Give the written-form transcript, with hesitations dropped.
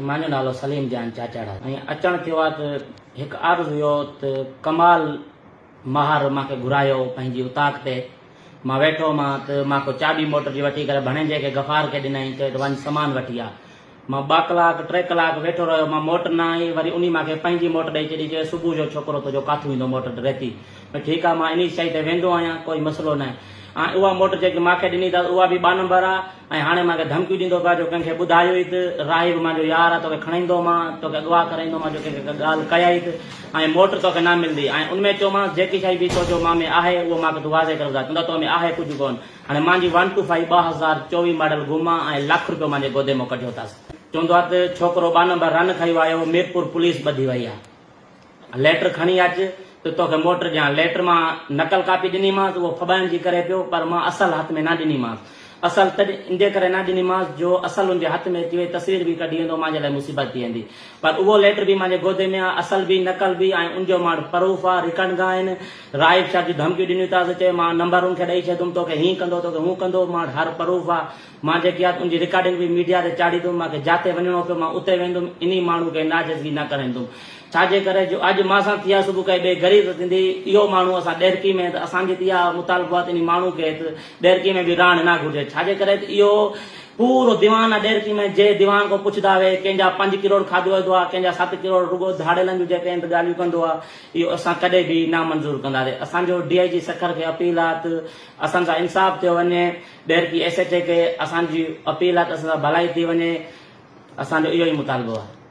मांजो नालो सलीम जान चाचाड़ा अचण थियो आहे त हिकु अर्ज़ हुयो त कमाल महार मूंखे घुरायो पंहिंजी उताक ते मां वेठो मां त मां को चाबी मोटर जी वठी करे भणेजे खे गफ़ार खे ॾिनई त वञ सामान वठी आ। मां 2 कलाक 3 कलाक वेठो रहियो, मां मोटर न आई, वरी उन मूंखे पंहिंजी मोटर ॾेई छॾी, चयो सुबुह जो छोकिरो तुंहिंजो काथूं ईंदो मोटर रहती। ठीकु आहे, मां इन शइ ते वेंदो आहियां, कोई मसइलो न आहे। ऐं उहा मोटर जेकी मूंखे ॾिनी अथसि उहा बि 2 नंबर आहे। ऐं हाणे मूंखे धमकियूं ॾींदो पिया जो कंहिंखे ॿुधायो ई त राहिब मुंहिंजो यार आहे, तोखे खणाईंदो मां, तोखे अॻवा कराईंदो मां, जो कंहिंखे ॻाल्हि कयाई त ऐं मोटर तोखे न मिलंदी। ऐं उनमें चयोमांसि जेकी शइ बि तुंहिंजो मां में आहे उहो मूंखे तूं वाज़े करे ॿुधाए, चवंदो तो में आहे कुझु कोन। हाणे मुंहिंजी 125 2024 मॉडल घुमा ऐं ₹1 रुपयो मुंहिंजे गोदे मां कढियो अथसि। चवंदो आहे त छोकिरो 2 नंबर रन खई आयो, मीरपुर पुलिस ॿधी वई आहे, लेटर खणी अच त तोखे मोटर ॾियां। लेटर मां नकल कापी ॾिनीमांसि, उहो फॿाइण जी करे पियो, पर मां असल हथ में न ॾिनीमांसि। असल तॾहिं इन करे न ॾिनीमांसि जो असल हुनजे हथ में अची वई, तस्वीर बि कढी वेंदो, मुंहिंजे लाइ मुसीबत थी वेंदी। पर उहो लेटर बि मुंहिंजे गोदे में आहे, असल बि नकल बि, ऐं उनजो मां प्रूफ आहे, रिकंडा आहिनि। राहिब शाह जी धमकियूं ॾिनियूं अथसि, चए मां नंबर उनखे ॾेई छॾियुमि, तोखे हीअं कंदो, तोखे हूअं कंदो, मां हर प्रूफ आहे। मां जेकी आहे उनजी रिकॉर्डिंग बि मीडिया ते चाढ़ींदुमि, मूंखे जिते वञिणो पियो मां उते वेंदुमि, इन माण्हू खे नाजज़गी न कराईंदुमि। छाजे करे जो अॼु मां सां थिया सुबुह काई ॿिए ग़रीब थींदी, इहो माण्हू असां ॾेरकी में त असांजी त इहा मुतालबो आहे त इन माण्हू खे त ॾेरकी में बि रहण न घुरिजे। छाजे करे त इहो पूरो दीवान आहे ॾेरकी में, जे दीवान खां पुछंदा हुए कंहिंजा 5 करोड़ खाधो वेंदो आहे, कंहिंजा 7 करोड़ रुगो धाड़ेलनि जूं जेके आहिनि ॻाल्हियूं कंदो आहे, इहो असां कॾहिं बि न मंज़ूर कंदासीं। असांजो DIG सखर खे अपील आहे त असां सां इंसाफ़ थियो वञे, ॾेरकी SHA खे असांजी अपील आहे त असां सां भलाई थी वञे, असांजो इहो ई मुतालबो आहे।